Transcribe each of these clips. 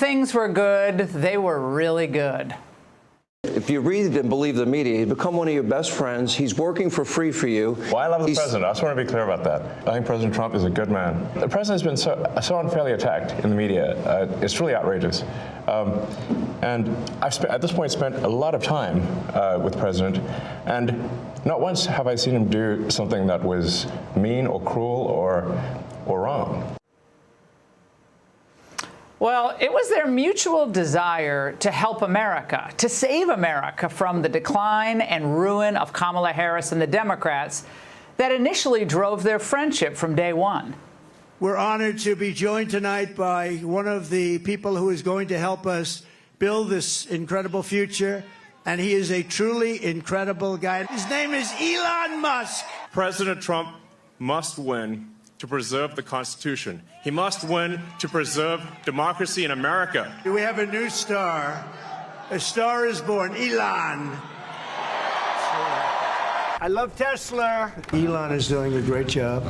things were good, they were really good. If you read and believe the media, he's become one of your best friends. He's working for free for you. Well, I love the president. I just want to be clear about that. I think President Trump is a good man. The president has been so unfairly attacked in the media. It's really outrageous. And I've at this point spent a lot of time with the president, and not once have I seen him do something that was mean or cruel or wrong. Well, it was their mutual desire to help America, to save America from the decline and ruin of Kamala Harris and the Democrats that initially drove their friendship from day one. We're honored to be joined tonight by one of the people who is going to help us build this incredible future, and he is a truly incredible guy. His name is Elon Musk. President Trump must win to preserve the Constitution. He must win to preserve democracy in America. We have a new star. A star is born, Elon. I love Tesla. Elon is doing a great job.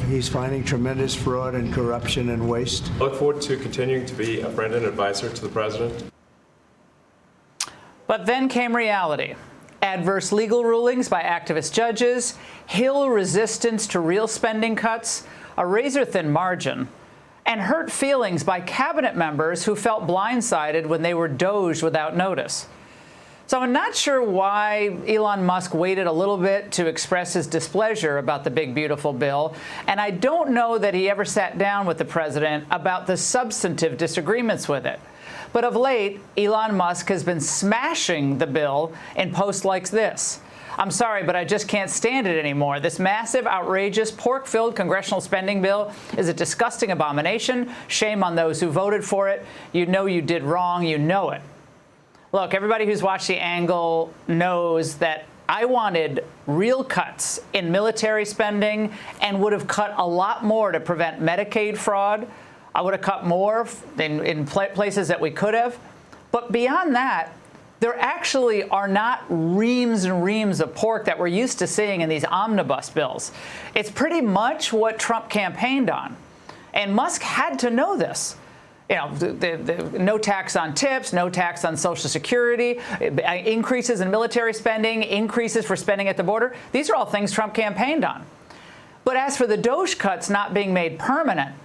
He's finding tremendous fraud and corruption and waste. I look forward to continuing to be a friend and advisor to the president. But then came reality. Adverse legal rulings by activist judges, Hill resistance to real spending cuts, a razor-thin margin, and hurt feelings by cabinet members who felt blindsided when they were doged without notice. So I'm not sure why Elon Musk waited a little bit to express his displeasure about the big, beautiful bill, and I don't know that he ever sat down with the president about the substantive disagreements with it. But of late, Elon Musk has been smashing the bill in posts like this. I'm sorry, but I just can't stand it anymore. This massive, outrageous, pork-filled congressional spending bill is a disgusting abomination. Shame on those who voted for it. You know you did wrong. You know it. Look, everybody who's watched The Angle knows that I wanted real cuts in military spending and would have cut a lot more to prevent Medicaid fraud. I would have cut more in places that we could have. But beyond that, there actually are not reams and reams of pork that we're used to seeing in these omnibus bills. It's pretty much what Trump campaigned on. And Musk had to know this. You know, no tax on tips, no tax on Social Security, increases in military spending, increases for spending at the border. These are all things Trump campaigned on. But as for the DOGE cuts not being made permanent,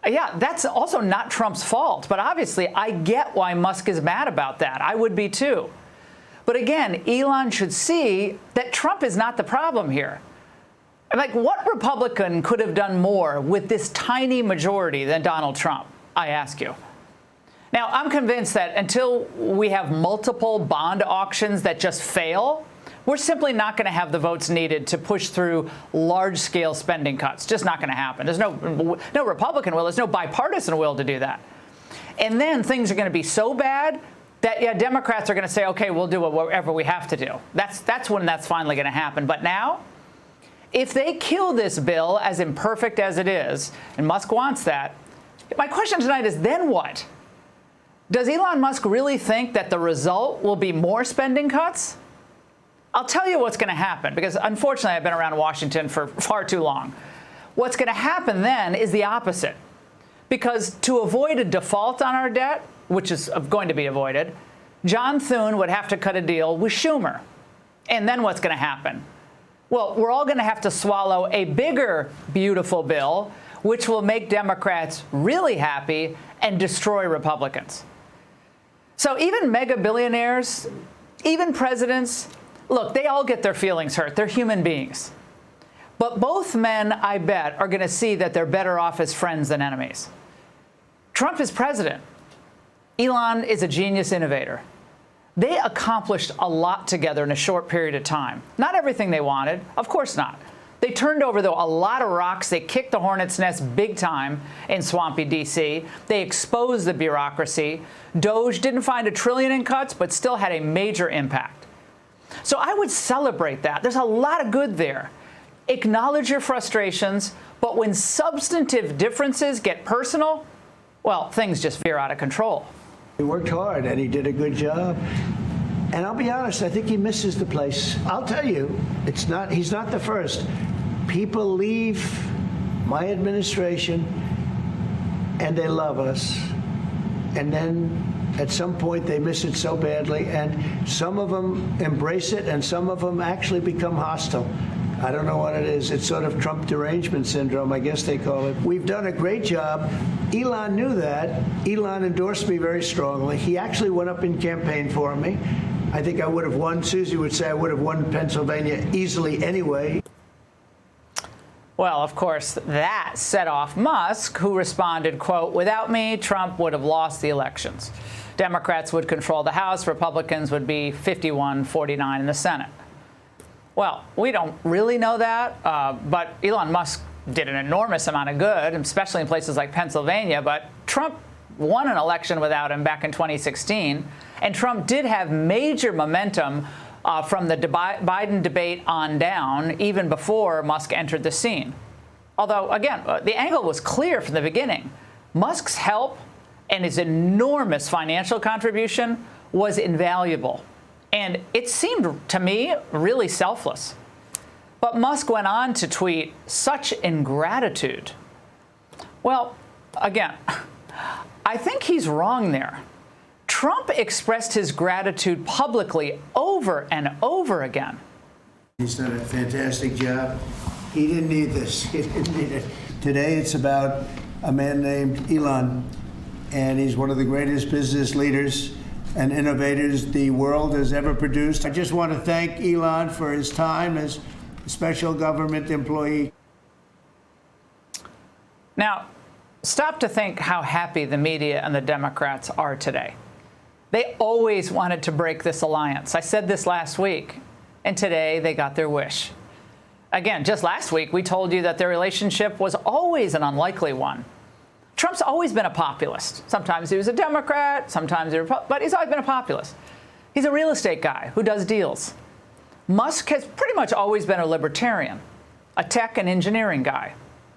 yeah, that's also not Trump's fault. But obviously, I get why Musk is mad about that. I would be too. But again, Elon should see that Trump is not the problem here. Like, what Republican could have done more with this tiny majority than Donald Trump, I ask you? Now, I'm convinced that until we have multiple bond auctions that just fail, we're simply not going to have the votes needed to push through large-scale spending cuts. Just not going to happen. There's no Republican will. There's no bipartisan will to do that. And then things are going to be so bad that, yeah, Democrats are going to say, OK, we'll do whatever we have to do. That's when that's finally going to happen. But now, if they kill this bill, as imperfect as it is, and Musk wants that, my question tonight is, then what? Does Elon Musk really think that the result will be more spending cuts? I'll tell you what's going to happen, because unfortunately I've been around Washington for far too long. What's going to happen then is the opposite. Because to avoid a default on our debt, which is going to be avoided, John Thune would have to cut a deal with Schumer. And then what's going to happen? Well, we're all going to have to swallow a bigger, beautiful bill, which will make Democrats really happy and destroy Republicans. So even mega billionaires, even presidents, look, they all get their feelings hurt. They're human beings. But both men, I bet, are going to see that they're better off as friends than enemies. Trump is president. Elon is a genius innovator. They accomplished a lot together in a short period of time. Not everything they wanted. Of course not. They turned over, though, a lot of rocks. They kicked the hornet's nest big time in swampy D.C. They exposed the bureaucracy. DOGE didn't find $1 trillion in cuts, but still had a major impact. So I would celebrate that. There's a lot of good there. Acknowledge your frustrations, but when substantive differences get personal, well, things just veer out of control. He worked hard, and he did a good job. And I'll be honest, I think he misses the place. I'll tell you, he's not the first. People leave my administration, and they love us. and then at some point they miss it so badly, and some of them embrace it, and some of them actually become hostile. I don't know what it is. It's sort of Trump derangement syndrome, I guess they call it. We've done a great job. Elon knew that. Elon endorsed me very strongly. He actually went up in campaign for me. I think I would have won. Susie would say I would have won Pennsylvania easily anyway. Well, of course, that set off Musk, who responded, quote, "Without me, Trump would have lost the elections. Democrats would control the House. Republicans would be 51-49 in the Senate." Well, we don't really know that, but Elon Musk did an enormous amount of good, especially in places like Pennsylvania. But Trump won an election without him back in 2016, and Trump did have major momentum from the Biden debate on down, even before Musk entered the scene. Although, again, the angle was clear from the beginning. Musk's help and his enormous financial contribution was invaluable. And it seemed to me really selfless. But Musk went on to tweet, "Such ingratitude." Well, again, I think he's wrong there. Trump expressed his gratitude publicly over and over again. He's done a fantastic job. He didn't need this. He didn't need it. Today it's about a man named Elon, and he's one of the greatest business leaders and innovators the world has ever produced. I just want to thank Elon for his time as a special government employee. Now, stop to think how happy the media and the Democrats are today. They always wanted to break this alliance. I said this last week, and today they got their wish. Again, just last week, we told you that their relationship was always an unlikely one. Trump's always been a populist. Sometimes he was a Democrat, sometimes but he's always been a populist. He's a real estate guy who does deals. Musk has pretty much always been a libertarian, a tech and engineering guy,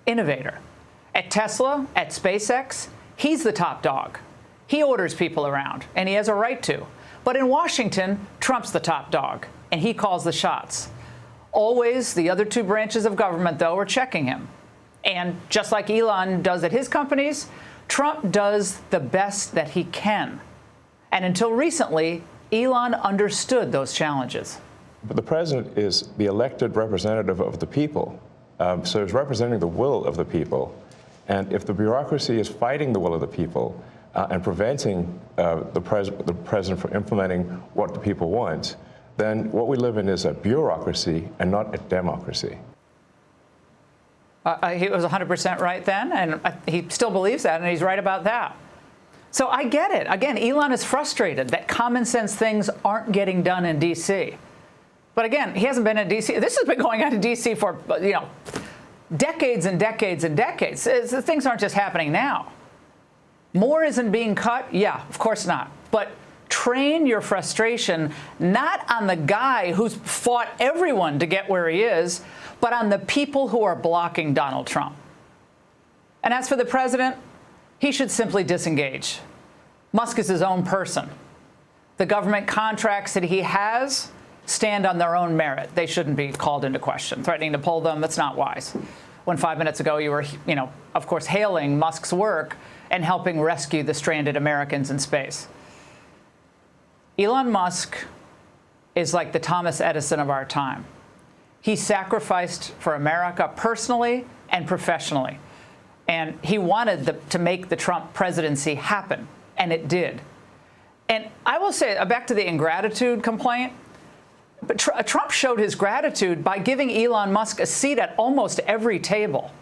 innovator. At Tesla, at SpaceX, he's the top dog. He orders people around, and he has a right to. But in Washington, Trump's the top dog, and he calls the shots. Always, the other two branches of government, though, are checking him. And just like Elon does at his companies, Trump does the best that he can. And until recently, Elon understood those challenges. But the president is the elected representative of the people. So he's representing the will of the people. And if the bureaucracy is fighting the will of the people and preventing the president from implementing what the people want, then what we live in is a bureaucracy and not a democracy. He was 100% right then, and he still believes that, and he's right about that. So I get it. Again, Elon is frustrated that common sense things aren't getting done in D.C. But again, he hasn't been in D.C. This has been going on in D.C. for, decades and decades and decades. Things aren't just happening now. More isn't being cut? Yeah, of course not. But train your frustration not on the guy who's fought everyone to get where he is, but on the people who are blocking Donald Trump. And as for the president, he should simply disengage. Musk is his own person. The government contracts that he has stand on their own merit. They shouldn't be called into question. Threatening to pull them, that's not wise. When 5 minutes ago you were, of course, hailing Musk's work and helping rescue the stranded Americans in space. Elon Musk is like the Thomas Edison of our time. He sacrificed for America personally and professionally. And he wanted to make the Trump presidency happen, and it did. And I will say, back to the ingratitude complaint, but Trump showed his gratitude by giving Elon Musk a seat at almost every table,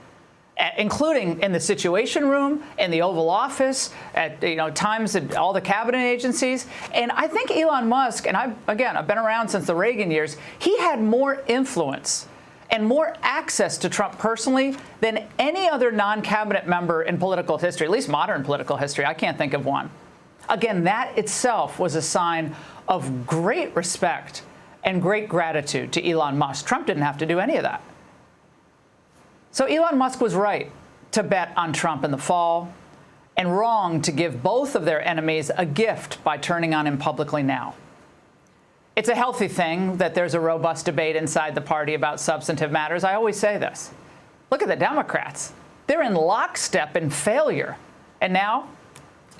including in the Situation Room, in the Oval Office, at times at all the cabinet agencies. And I think Elon Musk, and I've been around since the Reagan years, he had more influence and more access to Trump personally than any other non-cabinet member in political history, at least modern political history. I can't think of one. Again, that itself was a sign of great respect and great gratitude to Elon Musk. Trump didn't have to do any of that. So Elon Musk was right to bet on Trump in the fall, and wrong to give both of their enemies a gift by turning on him publicly now. It's a healthy thing that there's a robust debate inside the party about substantive matters. I always say this. Look at the Democrats. They're in lockstep in failure. And now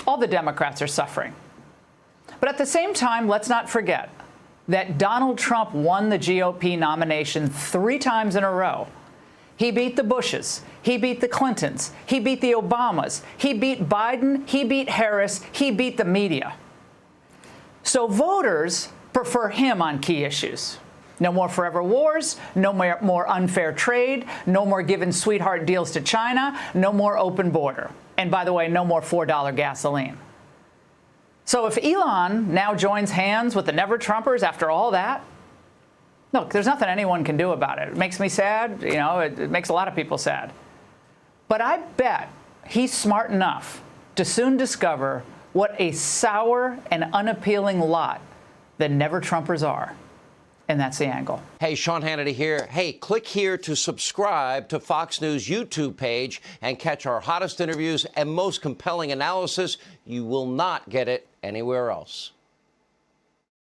All the Democrats are suffering. But at the same time, let's not forget that Donald Trump won the GOP nomination 3 times in a row. He beat the Bushes. He beat the Clintons. He beat the Obamas. He beat Biden. He beat Harris. He beat the media. So voters prefer him on key issues. No more forever wars, no more unfair trade, no more giving sweetheart deals to China, no more open border. And by the way, no more $4 gasoline. So if Elon now joins hands with the Never-Trumpers after all that, look, there's nothing anyone can do about it. It makes me sad. You know, it makes a lot of people sad. But I bet he's smart enough to soon discover what a sour and unappealing lot the Never-Trumpers are. And that's the angle. Hey, Sean Hannity here. Hey, click here to subscribe to Fox News YouTube page and catch our hottest interviews and most compelling analysis. You will not get it anywhere else.